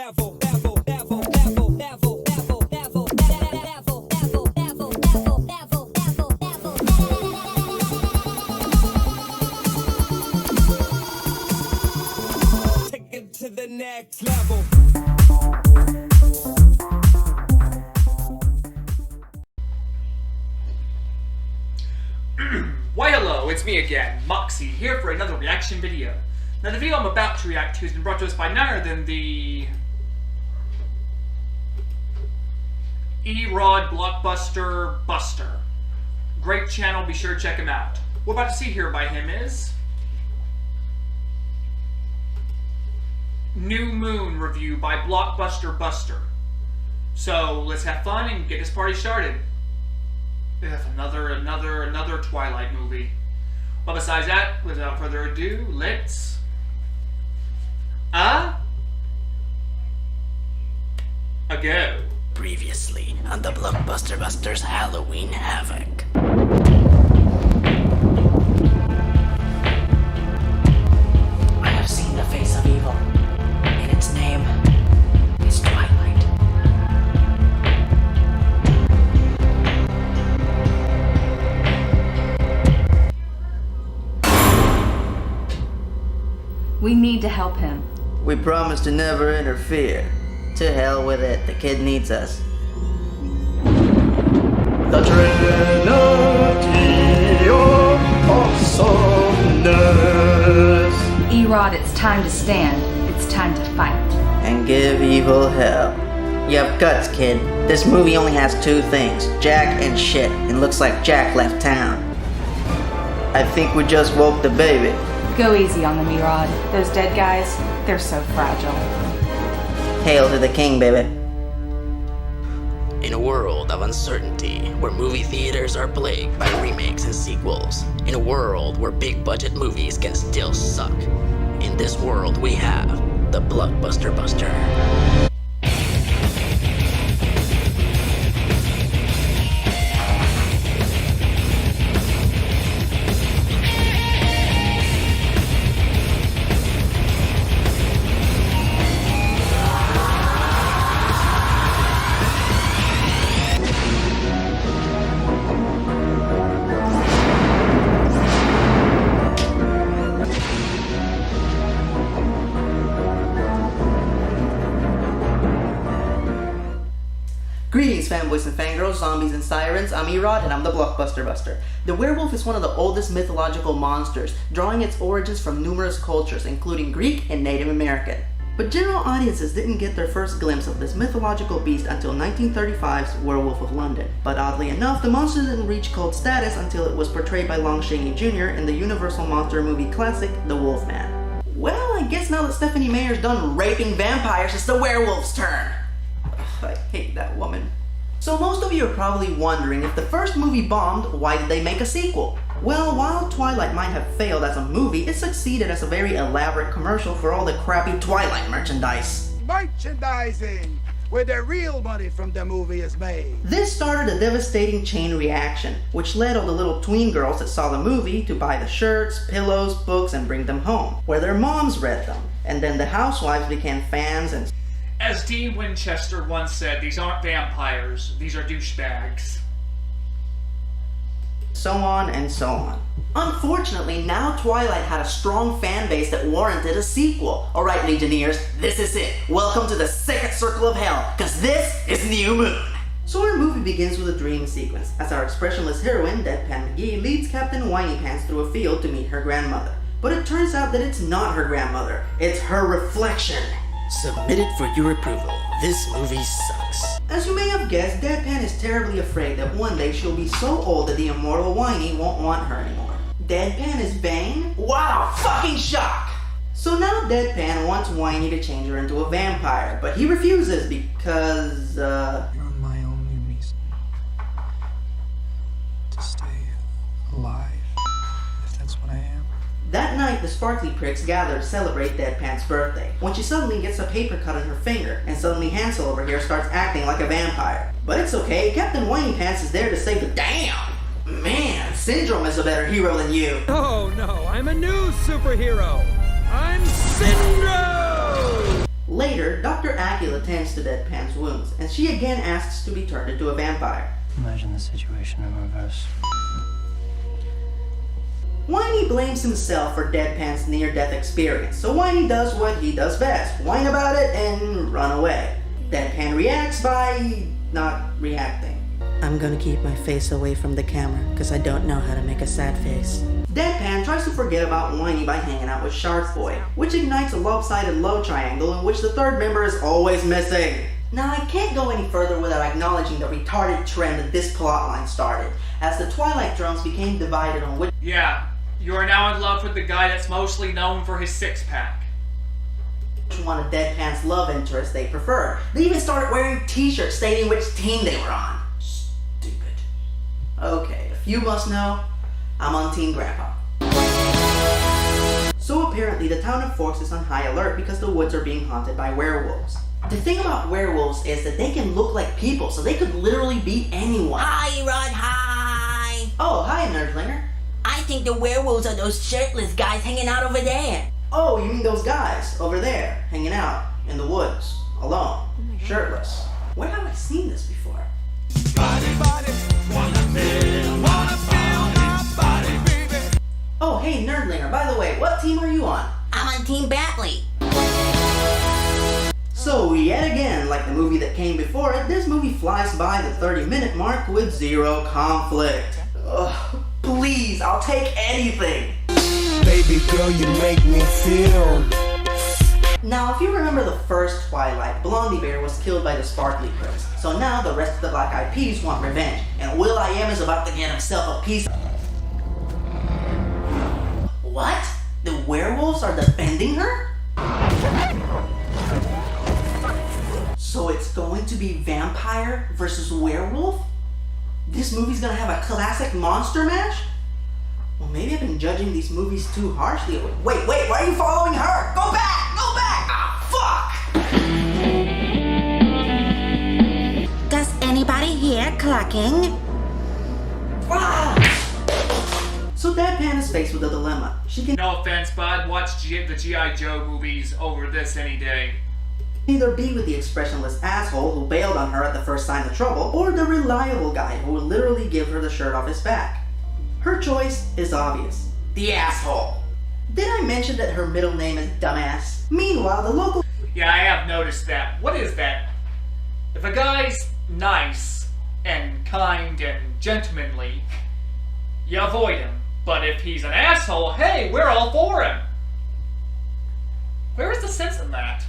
Take it to the next level. Why hello, it's me again, Moxie, here for another reaction video. Now the video I'm about to react to has been brought to us by none other than the E-Rod Blockbuster Buster. Great channel, be sure to check him out. What we're about to see here by him is New Moon review by Blockbuster Buster. So let's have fun and get this party started. Another Twilight movie. But besides that, without further ado, let's go. Previously on the Blockbuster Busters Halloween Havoc. I have seen the face of evil, and its name is Twilight. We need to help him. We promise to never interfere. To hell with it, the kid needs us. The Trinity of Awesomeness. E-Rod, it's time to stand. It's time to fight. And give evil hell. You have guts, kid. This movie only has two things, Jack and shit, and looks like Jack left town. I think we just woke the baby. Go easy on them, E-Rod. Those dead guys, they're so fragile. Hail to the king, baby. In a world of uncertainty, where movie theaters are plagued by remakes and sequels, in a world where big budget movies can still suck, in this world we have the Blockbuster Buster. Greetings, fanboys and fangirls, zombies and sirens. I'm E-Rod and I'm the Blockbuster Buster. The werewolf is one of the oldest mythological monsters, drawing its origins from numerous cultures, including Greek and Native American. But general audiences didn't get their first glimpse of this mythological beast until 1935's Werewolf of London. But oddly enough, the monster didn't reach cult status until it was portrayed by Lon Chaney Jr. in the Universal Monster movie classic, The Wolfman. Well, I guess now that Stephanie Meyer's done raping vampires, it's the werewolf's turn. I hate that woman. So most of you are probably wondering, if the first movie bombed, why did they make a sequel? Well, while Twilight might have failed as a movie, it succeeded as a very elaborate commercial for all the crappy Twilight merchandise. Merchandising, where the real money from the movie is made. This started a devastating chain reaction, which led all the little tween girls that saw the movie to buy the shirts, pillows, books, and bring them home, where their moms read them. And then the housewives became fans and... As Dean Winchester once said, these aren't vampires, these are douchebags. So on and so on. Unfortunately, now Twilight had a strong fan base that warranted a sequel. Alright, Legionnaires, this is it. Welcome to the second circle of hell, cause this is New Moon. So our movie begins with a dream sequence, as our expressionless heroine, Deadpan McGee, leads Captain Whiny Pants through a field to meet her grandmother. But it turns out that it's not her grandmother, it's her reflection. Submitted for your approval. This movie sucks. As you may have guessed, Deadpan is terribly afraid that one day she'll be so old that the immortal Whiny won't want her anymore. Deadpan is Bane? Wow, fucking shock! So now Deadpan wants Whiny to change her into a vampire, but he refuses because, You're my only reason to stay alive, if that's what I am. That night, the Sparkly Pricks gather to celebrate Deadpan's birthday, when she suddenly gets a paper cut on her finger, and suddenly Hansel over here starts acting like a vampire. But it's okay, Captain Whiny Pants is there to save the damn! Man, Syndrome is a better hero than you. Oh no, I'm a new superhero. I'm Syndrome! Later, Dr. Acula tends to Deadpan's wounds, and she again asks to be turned into a vampire. Imagine the situation in reverse. Whiny blames himself for Deadpan's near-death experience, so Whiny does what he does best, whine about it and run away. Deadpan reacts by not reacting. I'm gonna keep my face away from the camera, because I don't know how to make a sad face. Deadpan tries to forget about Whiny by hanging out with Shark Boy, which ignites a lopsided love triangle in which the third member is always missing. Now, I can't go any further without acknowledging the retarded trend that this plotline started, as the Twilight drones became divided on which Yeah, you are now in love with the guy that's mostly known for his six-pack. one of Deadpan's love interests they preferred. They even started wearing t-shirts stating which team they were on. Stupid. Okay, if you must know, I'm on Team Grandpa. So apparently the town of Forks is on high alert because the woods are being haunted by werewolves. The thing about werewolves is that they can look like people, so they could literally be anyone. Hi, Rod, hi! Oh, hi, Nerdlinger. I think the werewolves are those shirtless guys hanging out over there. Oh, you mean those guys over there, hanging out in the woods, alone, shirtless. Where have I seen this before? Oh, hey, Nerdlinger, by the way, what team are you on? I'm on Team Batley. So, yet again, like the movie that came before it, this movie flies by the 30-minute mark with zero conflict. Ugh, please, I'll take anything. Baby girl, you make me feel. Now, if you remember the first Twilight, Blondie Bear was killed by the Sparkly Prince. So now the rest of the Black Eyed Peas want revenge, and will.i.am is about to get himself a piece. What? The werewolves are defending her? So it's going to be vampire versus werewolf? This movie's gonna have a classic monster match? Well, maybe I've been judging these movies too harshly. Wait, why are you following her? Go back! Go back! Ah, fuck! Does anybody hear clucking? Ah! So Deadpan is faced with a dilemma. She can No offense, but I'd watch the G.I. Joe movies over this any day. either be with the expressionless asshole who bailed on her at the first sign of trouble, or the reliable guy who will literally give her the shirt off his back. Her choice is obvious. The asshole. Did I mention that her middle name is Dumbass? Meanwhile, the local Yeah, I have noticed that. What is that? If a guy's nice and kind and gentlemanly, you avoid him. But if he's an asshole, hey, we're all for him. Where is the sense in that?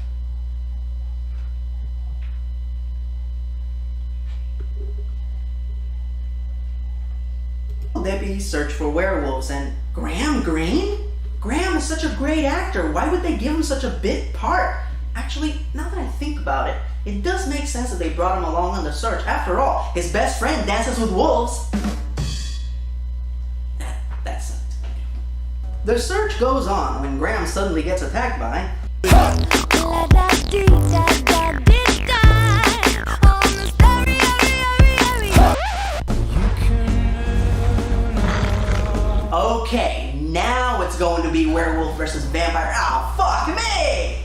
deputies search for werewolves, and Graham Greene? Graham is such a great actor. Why would they give him such a bit part? Actually, now that I think about it, it does make sense that they brought him along on the search. After all, his best friend dances with wolves. That sucked. The search goes on when Graham suddenly gets attacked by... Okay, now it's going to be werewolf versus vampire. Ah, fuck me!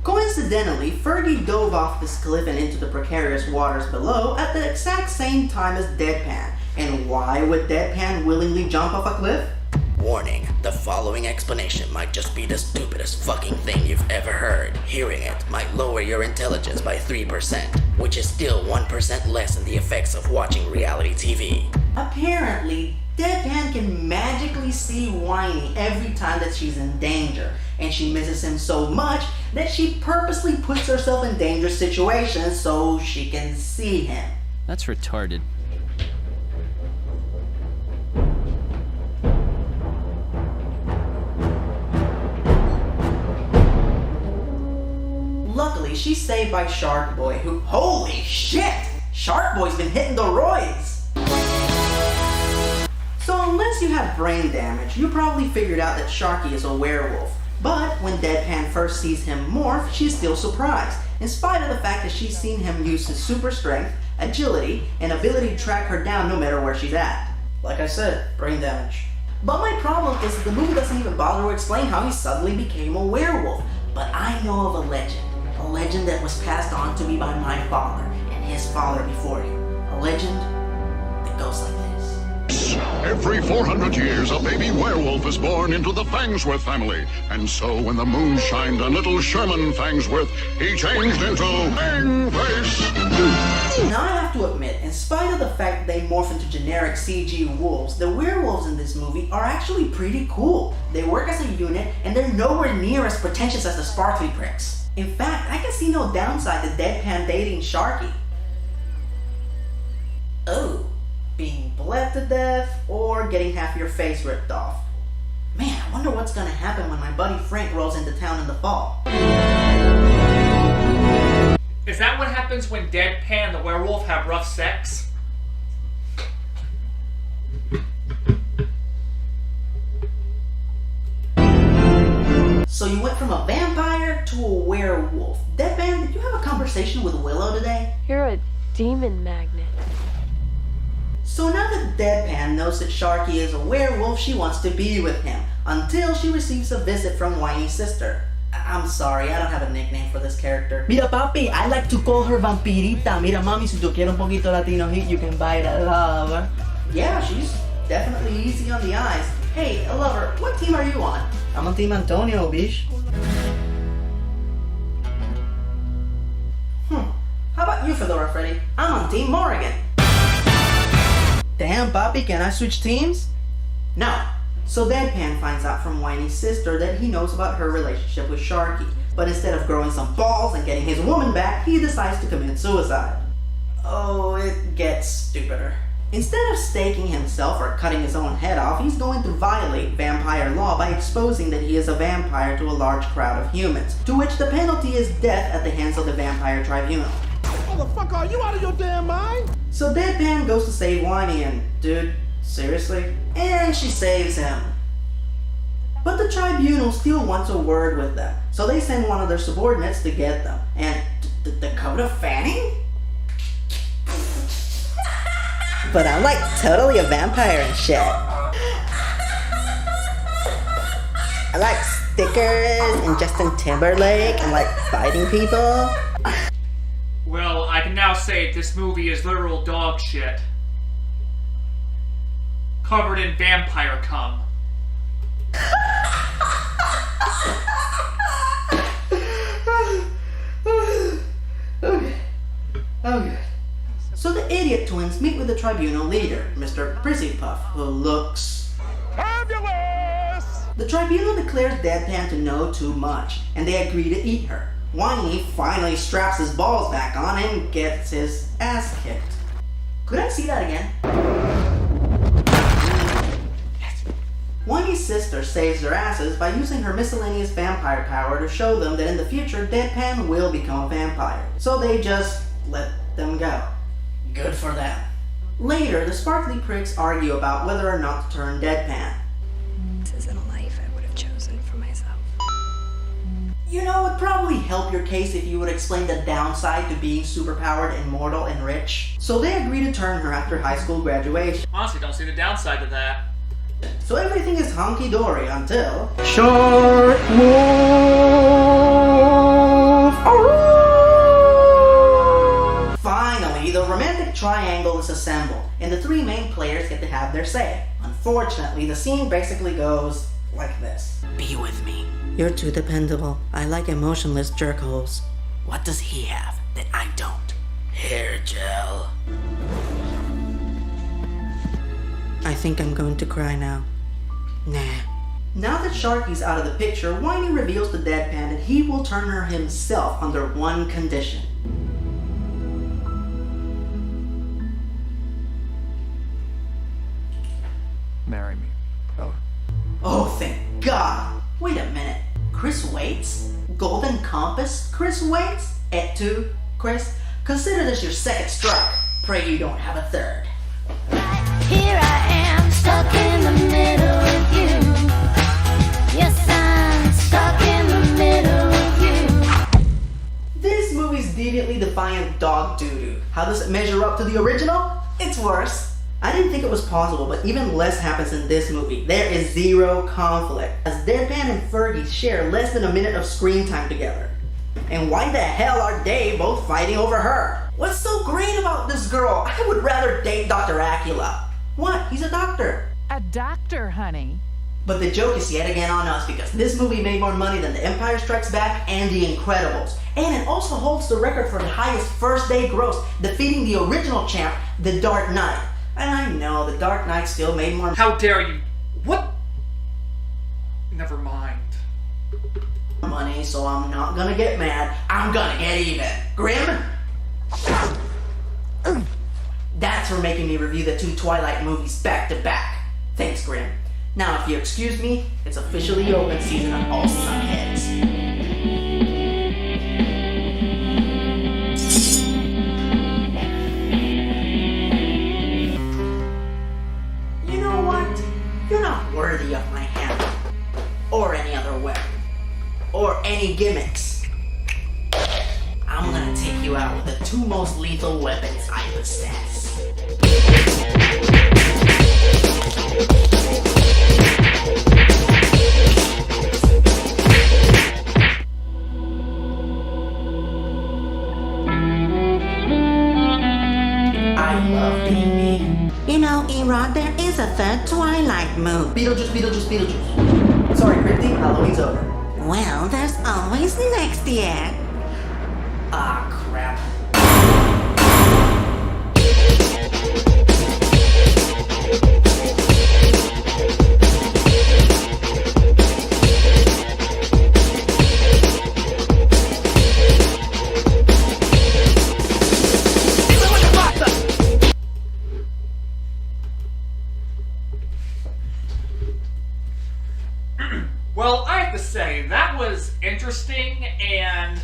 Coincidentally, Fergie dove off this cliff and into the precarious waters below at the exact same time as Deadpan. And why would Deadpan willingly jump off a cliff? Warning, the following explanation might just be the stupidest fucking thing you've ever heard. Hearing it might lower your intelligence by 3%, which is still 1% less than the effects of watching reality TV. Apparently, Deadpan can magically see Whiny every time that she's in danger, and she misses him so much that she purposely puts herself in dangerous situations so she can see him. That's retarded. Luckily, she's saved by Shark Boy, who... Holy shit! Shark Boy's been hitting the roids! So unless you have brain damage, you probably figured out that Sharky is a werewolf. But when Deadpan first sees him morph, she's still surprised, in spite of the fact that she's seen him use his super strength, agility, and ability to track her down no matter where she's at. Like I said, brain damage. But my problem is that the movie doesn't even bother to explain how he suddenly became a werewolf. But I know of a legend that was passed on to me by my father and his father before him. A legend that goes like this. Every 400 years, a baby werewolf is born into the Fangsworth family. And so when the moon shined on little Sherman Fangsworth, he changed into Fangface. Now I have to admit, in spite of the fact they morph into generic CG wolves, the werewolves in this movie are actually pretty cool. They work as a unit, and they're nowhere near as pretentious as the sparkly pricks. In fact, I can see no downside to Deadpan dating Sharky. Oh, being bled to death, or getting half your face ripped off. Man, I wonder what's gonna happen when my buddy Frank rolls into town in the fall. Is that what happens when Deadpan and the werewolf have rough sex? So you went from a vampire to a werewolf. Deadpan, did you have a conversation with Willow today? You're a demon magnet. So now that Deadpan knows that Sharky is a werewolf, she wants to be with him, until she receives a visit from Whiny's sister. I'm sorry, I don't have a nickname for this character. Mira papi, I like to call her Vampirita. Mira mami, si tú quieres un poquito Latino heat, you can buy it at Lover. Yeah, she's definitely easy on the eyes. Hey, Lover, what team are you on? I'm on Team Antonio, bish. How about you, Fedora Freddy? I'm on Team Morrigan. Damn papi, can I switch teams? No. So Deadpan finds out from Whiny's sister that he knows about her relationship with Sharky, but instead of growing some balls and getting his woman back, he decides to commit suicide. Oh, it gets stupider. Instead of staking himself or cutting his own head off, he's going to violate vampire law by exposing that he is a vampire to a large crowd of humans, to which the penalty is death at the hands of the vampire tribunal. Motherfucker, are you out of your damn mind? So Deadpan goes to save Whiny and, dude, seriously? And she saves him. But the tribunal still wants a word with them, so they send one of their subordinates to get them. And Dakota Fanning? But I'm like totally a vampire and shit. I like stickers and Justin Timberlake and like fighting people. Well, I can now say this movie is literal dog shit. Covered in vampire cum. Okay. So the idiot twins meet with the tribunal leader, Mr. Prissy-Puff, who looks fabulous! The tribunal declares Deadpan to know too much, and they agree to eat her. Whiny finally straps his balls back on and gets his ass kicked. Could I see that again? Yes. Whiny's sister saves their asses by using her miscellaneous vampire power to show them that in the future Deadpan will become a vampire. So they just let them go. Good for them. Later, the sparkly pricks argue about whether or not to turn Deadpan. This isn't a life I would have chosen for myself. You know, it'd probably help your case if you would explain the downside to being superpowered, immortal, and rich. So they agree to turn her after high school graduation. Honestly, don't see the downside to that. So everything is hunky-dory until... Short wolf! Finally, the romantic triangle is assembled, and the three main players get to have their say. Unfortunately, the scene basically goes like this. Be with me. You're too dependable. I like emotionless jerkholes. What does he have that I don't? Hair gel. I think I'm going to cry now. Nah. Now that Sharky's out of the picture, Whiny reveals to Deadpan that he will turn her himself under one condition. Marry me, Bella. Oh, thank God! Wait a minute. Chris Waits? Golden Compass? Chris Waits? Et tu, Chris? Consider this your second strike. Pray you don't have a third. Here I am, stuck in the middle of you. Yes, I'm stuck in the middle of you. This movie's deviantly defiant dog doo-doo. How does it measure up to the original? It's worse. I didn't think it was possible, but even less happens in this movie. There is zero conflict, as Deadpan and Fergie share less than a minute of screen time together. And why the hell are they both fighting over her? What's so great about this girl? I would rather date Dr. Acula. What? He's a doctor. A doctor, honey. But the joke is yet again on us, because this movie made more money than The Empire Strikes Back and The Incredibles. And it also holds the record for the highest first day gross, defeating the original champ, The Dark Knight. And I know, The Dark Knight still made more. How dare you? What? Never mind. Money, so I'm not gonna get mad. I'm gonna get even. Grim? That's for making me review the 2 Twilight movies back to back. Thanks, Grim. Now, if you excuse me, it's officially open season on all Sunheads. You know what? You're not worthy of my hammer. Or any other weapon. Or any gimmicks. I'm gonna take you out with the 2 most lethal weapons I possess. I love being me. You know, Erod, there is a 3rd Twilight movie. Beetlejuice. Sorry, Crypty, Halloween's over. Well, there's always next year. Ah, crap. Well, I have to say, that was interesting, and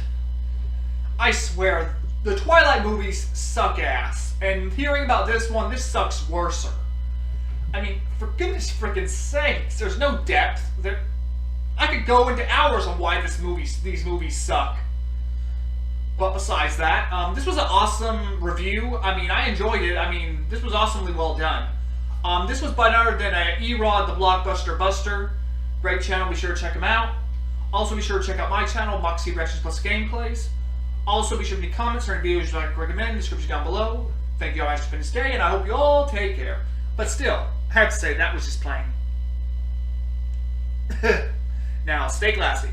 I swear, the Twilight movies suck ass. And hearing about this one, this sucks worser. I mean, for goodness frickin' sakes, there's no depth. I could go into hours on why these movies suck. But besides that, this was an awesome review. I mean, I enjoyed it. I mean, this was awesomely well done. This was by none other than Erod the Blockbuster Buster. Great channel, be sure to check him out. Also, be sure to check out my channel, Moxie Reactions Plus Gameplays. Also, be sure to leave comments or any videos you'd like to recommend in the description down below. Thank you all for spending this day, and I hope you all take care. But still, I have to say, that was just plain. Now, stay classy.